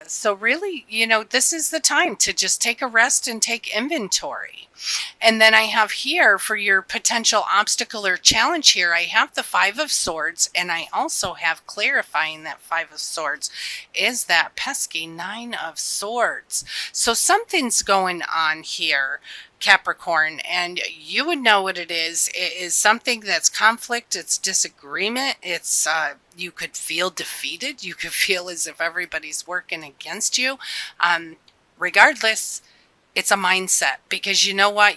So really, this is the time to just take a rest and take inventory. And then I have here for your potential obstacle or challenge here, I have the Five of Swords, and I also have clarifying that Five of Swords is that pesky Nine of Swords. So something's going on here, Capricorn, and you would know what it is. It is something that's conflict, it's disagreement, it's you could feel defeated, you could feel as if everybody's working against you. Um, Regardless, it's a mindset, because you know what?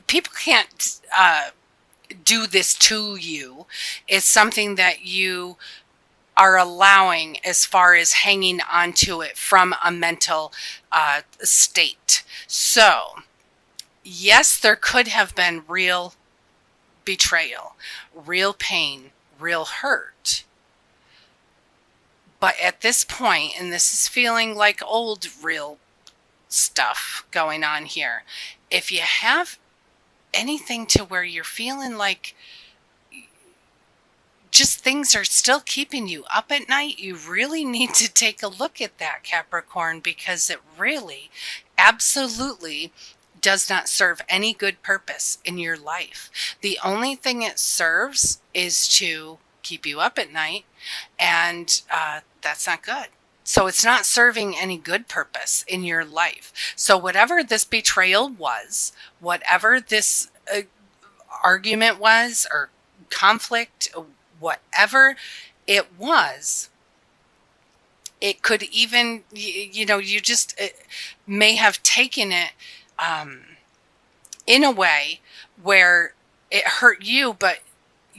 People can't do this to you. It's something that you are allowing as far as hanging onto it from a mental state. So, yes, there could have been real betrayal, real pain, real hurt. But at this point, and this is feeling like old real stuff going on here, if you have anything to where you're feeling like just things are still keeping you up at night, you really need to take a look at that, Capricorn, because it really, absolutely does not serve any good purpose in your life. The only thing it serves is to keep you up at night, and that's not good. So it's not serving any good purpose in your life. So whatever this betrayal was, whatever this argument was, or conflict, whatever it was, it could even, you just may have taken it in a way where it hurt you, but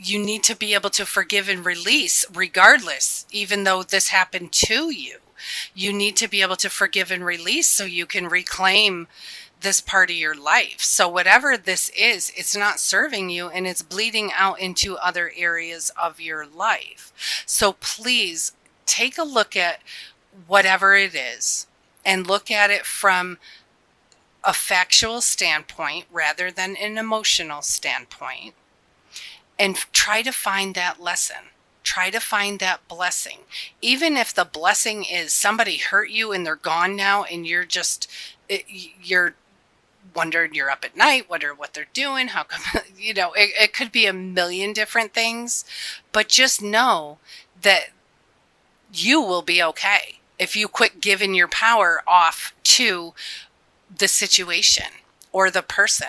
you need to be able to forgive and release regardless, even though this happened to you. You need to be able to forgive and release so you can reclaim this part of your life. So whatever this is, it's not serving you, and it's bleeding out into other areas of your life. So please take a look at whatever it is and look at it from a factual standpoint rather than an emotional standpoint, and try to find that lesson. Try to find that blessing. Even if the blessing is somebody hurt you and they're gone now, and you're wondering, you're up at night, wonder what they're doing, how come, it could be a million different things, but just know that you will be okay if you quit giving your power off to the situation or the person.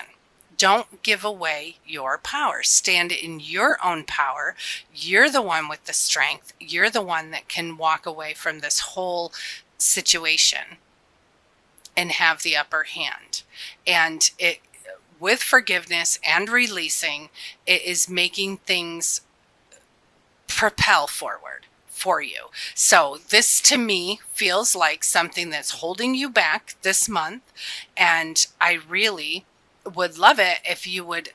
Don't give away your power. Stand in your own power. You're the one with the strength. You're the one that can walk away from this whole situation and have the upper hand. And it, with forgiveness and releasing, it is making things propel forward for you. So this to me feels like something that's holding you back this month, and I really would love it if you would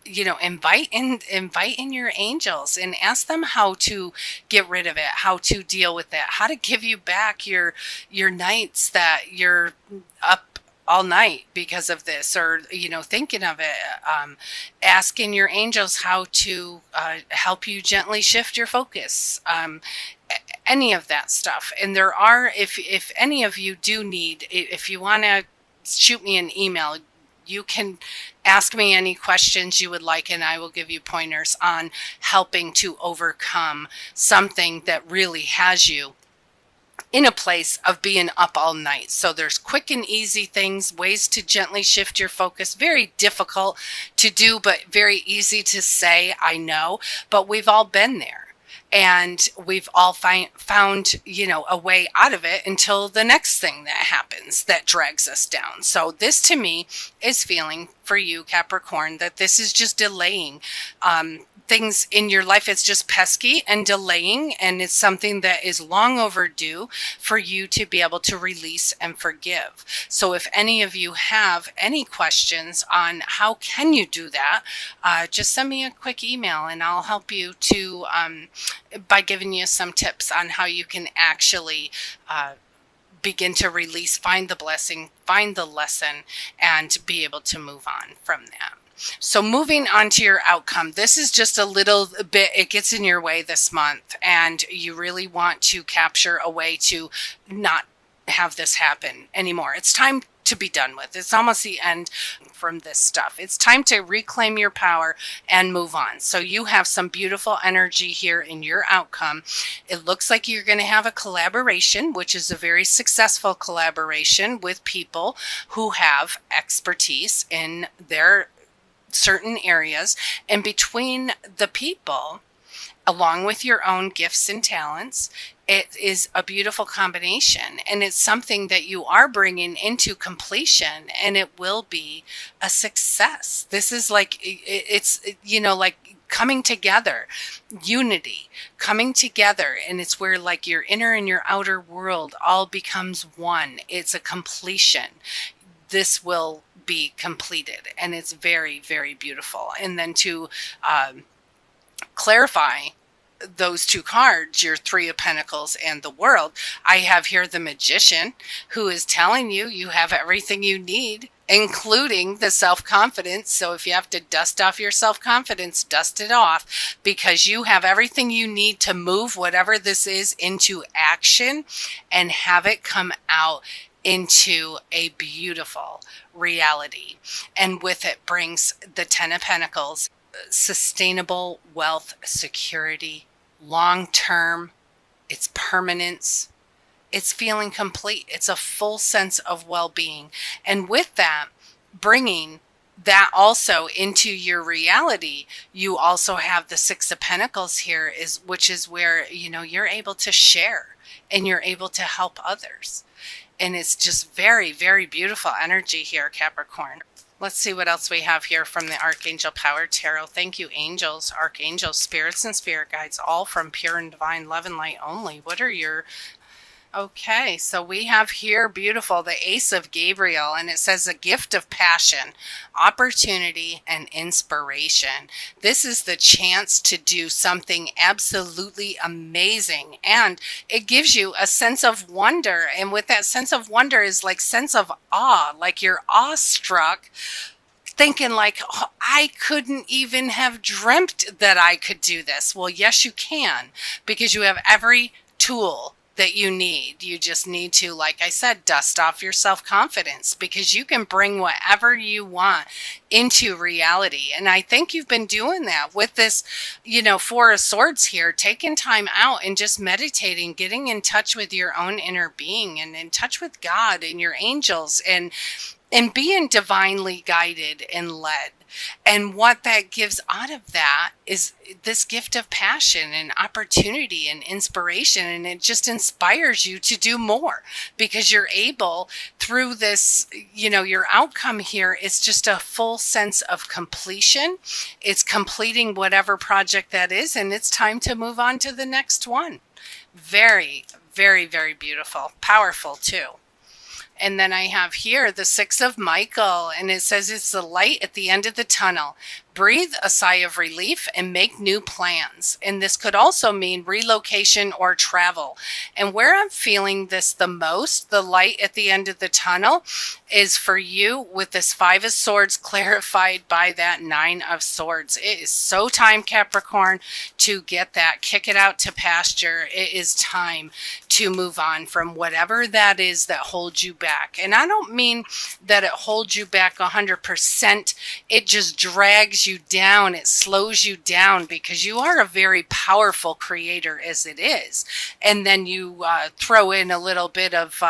invite in your angels and ask them how to get rid of it, how to deal with it, how to give you back your nights that you're up all night because of this, or thinking of it, asking your angels how to help you gently shift your focus, any of that stuff. And there are, if any of you do need, if you want to shoot me an email, you can ask me any questions you would like, and I will give you pointers on helping to overcome something that really has you in a place of being up all night. So there's quick and easy things, ways to gently shift your focus. Very difficult to do, but very easy to say, I know, but we've all been there. And we've all found, a way out of it until the next thing that happens that drags us down. So this to me is feeling for you, Capricorn, that this is just delaying things in your life. It's just pesky and delaying, and it's something that is long overdue for you to be able to release and forgive. So if any of you have any questions on how can you do that, just send me a quick email, and I'll help you to by giving you some tips on how you can actually begin to release, find the blessing, find the lesson, and be able to move on from that. So moving on to your outcome, this is just a little bit, it gets in your way this month, and you really want to capture a way to not have this happen anymore. It's time to be done with. It's almost the end from this stuff. It's time to reclaim your power and move on. So you have some beautiful energy here in your outcome. It looks like you're going to have a collaboration, which is a very successful collaboration with people who have expertise in their certain areas. And between the people, along with your own gifts and talents, it is a beautiful combination, and it's something that you are bringing into completion, and it will be a success. This is like, it's, you know, like coming together, unity, coming together. And it's where like your inner and your outer world all becomes one. It's a completion. This will be completed, and it's very, very beautiful. And then to clarify those two cards, your Three of Pentacles and the World, I have here the Magician, who is telling you you have everything you need, including the self-confidence. So if you have to dust off your self-confidence, dust it off, because you have everything you need to move whatever this is into action and have it come out into a beautiful reality. And with it brings the Ten of Pentacles, sustainable wealth, security, long-term, it's permanence, it's feeling complete. It's a full sense of well-being. And with that, bringing that also into your reality, you also have the Six of Pentacles here, which is where, you know, you're able to share and you're able to help others. And it's just very, very beautiful energy here, Capricorn. Let's see what else we have here from the Archangel Power Tarot. Thank you, angels, archangels, spirits, and spirit guides, all from pure and divine love and light only. What are your... Okay, so we have here, beautiful, the Ace of Gabriel, and it says a gift of passion, opportunity, and inspiration. This is the chance to do something absolutely amazing, and it gives you a sense of wonder. And with that sense of wonder is like sense of awe, like you're awestruck, thinking like, oh, I couldn't even have dreamt that I could do this. Well, yes, you can, because you have every tool that you need. You just need to, like I said, dust off your self-confidence, because you can bring whatever you want into reality. And I think you've been doing that with this, you know, Four of Swords here, taking time out and just meditating, getting in touch with your own inner being and in touch with God and your angels, and being divinely guided and led. And what that gives out of that is this gift of passion and opportunity and inspiration. And it just inspires you to do more, because you're able, through this, you know, your outcome here is just a full sense of completion. It's completing whatever project that is, and it's time to move on to the next one. Very, very, very beautiful. Powerful too. And then I have here the Six of Michael, and it says it's the light at the end of the tunnel. Breathe a sigh of relief and make new plans. And this could also mean relocation or travel. And where I'm feeling this the most, the light at the end of the tunnel, is for you with this Five of Swords clarified by that Nine of Swords. It is so time, Capricorn, to get that, kick it out to pasture. It is time to move on from whatever that is that holds you back. And I don't mean that it holds you back 100%. It just drags you down. It slows you down, because you are a very powerful creator as it is. And then you throw in a little bit of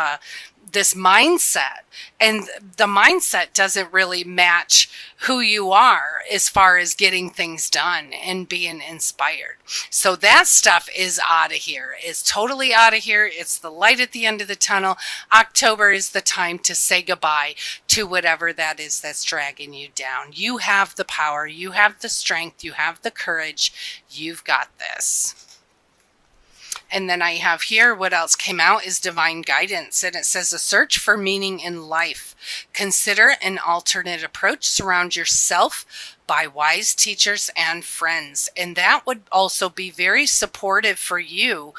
this mindset, and the mindset doesn't really match who you are as far as getting things done and being inspired. So that stuff is out of here. It's totally out of here. It's the light at the end of the tunnel. October is the time to say goodbye to whatever that is that's dragging you down. You have the power. You have the strength. You have the courage. You've got this. And then I have here, what else came out is divine guidance. And it says, a search for meaning in life. Consider an alternate approach. Surround yourself by wise teachers and friends. And that would also be very supportive for you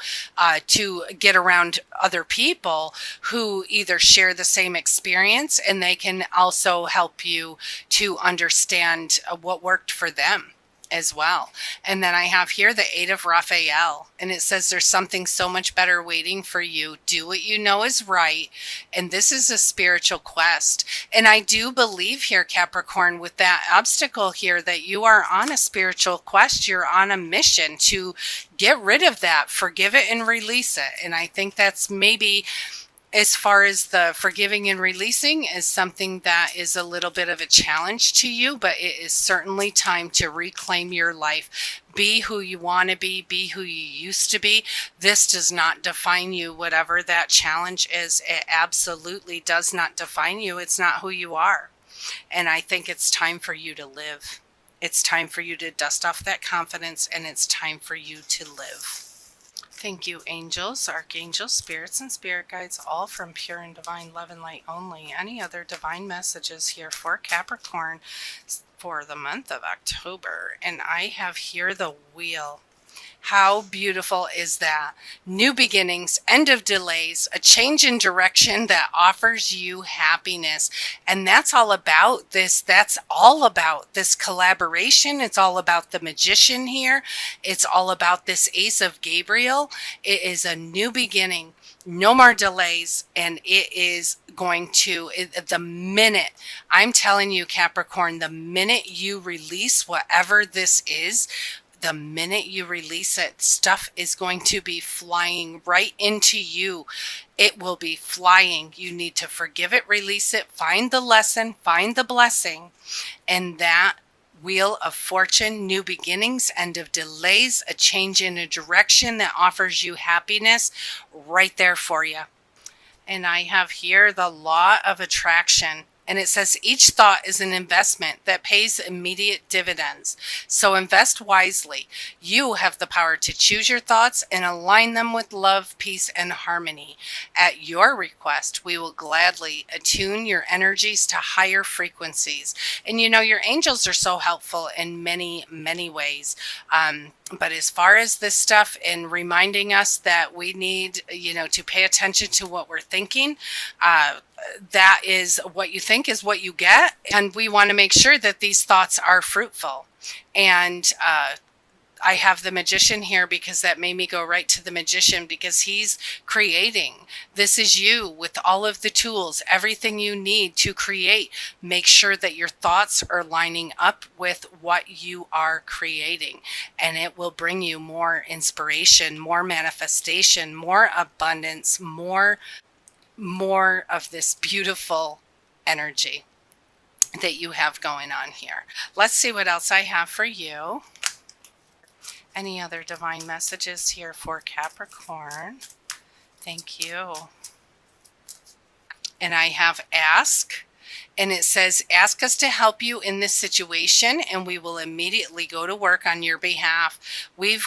to get around other people who either share the same experience, and they can also help you to understand what worked for them as well. And then I have here the 8 of Raphael, and it says there's something so much better waiting for you. Do what you know is right. And this is a spiritual quest. And I do believe here, Capricorn, with that obstacle here, that you are on a spiritual quest. You're on a mission to get rid of that, forgive it and release it. And I think that's maybe, as far as the forgiving and releasing, is something that is a little bit of a challenge to you, but it is certainly time to reclaim your life. Be who you want to be who you used to be. This does not define you, whatever that challenge is. It absolutely does not define you. It's not who you are. And I think it's time for you to live. It's time for you to dust off that confidence, and it's time for you to live. Thank you, angels, archangels, spirits, and spirit guides, all from pure and divine love and light only. Any other divine messages here for Capricorn for the month of October? And I have here the wheel. How beautiful is that? New beginnings, end of delays, a change in direction that offers you happiness. And that's all about this. That's all about this collaboration. It's all about the magician here. It's all about this Ace of Gabriel. It is a new beginning. No more delays. And it is going to, the minute, I'm telling you, Capricorn, the minute you release whatever this is, the minute you release it, stuff is going to be flying right into you. It will be flying. You need to forgive it, release it, find the lesson, find the blessing. And that Wheel of Fortune, new beginnings, end of delays, a change in a direction that offers you happiness, right there for you. And I have here the Law of Attraction. And it says each thought is an investment that pays immediate dividends. So invest wisely. You have the power to choose your thoughts and align them with love, peace, and harmony. At your request, we will gladly attune your energies to higher frequencies. And you know, your angels are so helpful in many, many ways. But as far as this stuff and reminding us that we need, to pay attention to what we're thinking, that is what you think is what you get. And we want to make sure that these thoughts are fruitful. And I have the magician here because that made me go right to the magician, because he's creating. This is you with all of the tools, everything you need to create. Make sure that your thoughts are lining up with what you are creating, and it will bring you more inspiration, more manifestation, more abundance, more of this beautiful energy that you have going on here. Let's see what else I have for you. Any other divine messages here for Capricorn? Thank you. And I have ask. And it says, ask us to help you in this situation, and we will immediately go to work on your behalf. We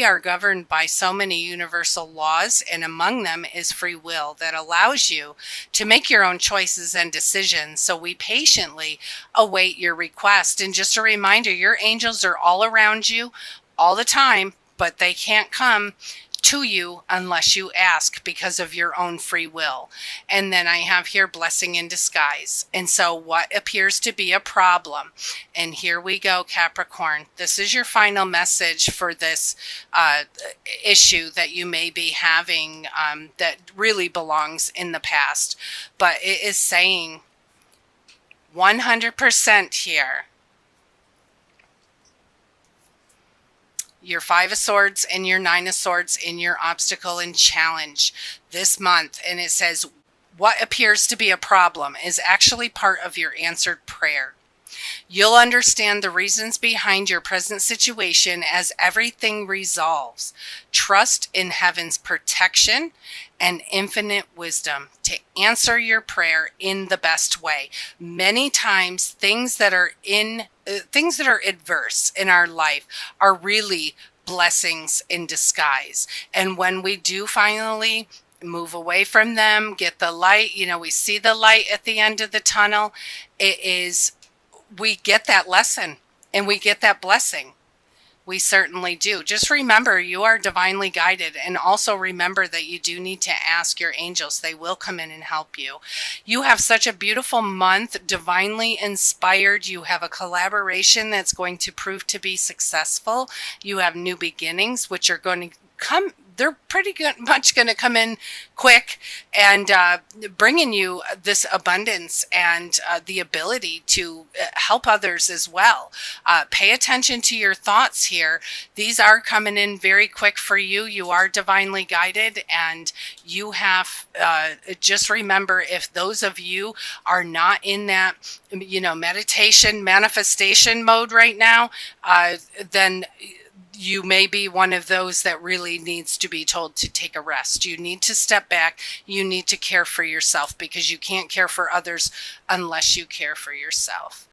are governed by so many universal laws, and among them is free will that allows you to make your own choices and decisions. So we patiently await your request. And just a reminder, your angels are all around you all the time, but they can't come to you unless you ask, because of your own free will. And then I have here blessing in disguise. And so what appears to be a problem, and here we go, Capricorn, this is your final message for this issue that you may be having that really belongs in the past. But it is saying 100% here. Your 5 of Swords and your 9 of Swords in your obstacle and challenge this month. And it says, what appears to be a problem is actually part of your answered prayer. You'll understand the reasons behind your present situation as everything resolves. Trust in heaven's protection and infinite wisdom to answer your prayer in the best way. Many times, things that are adverse in our life are really blessings in disguise. And when we do finally move away from them, get the light, we see the light at the end of the tunnel, we get that lesson and we get that blessing. We certainly do. Just remember, you are divinely guided, and also remember that you do need to ask your angels. They will come in and help you. You have such a beautiful month, divinely inspired. You have a collaboration that's going to prove to be successful. You have new beginnings, which are going to come. They're pretty much going to come in quick and bringing you this abundance and the ability to help others as well. Pay attention to your thoughts here. These are coming in very quick for you. You are divinely guided, and you have, just remember, if those of you are not in that, meditation, manifestation mode right now, then you may be one of those that really needs to be told to take a rest. You need to step back. You need to care for yourself, because you can't care for others unless you care for yourself.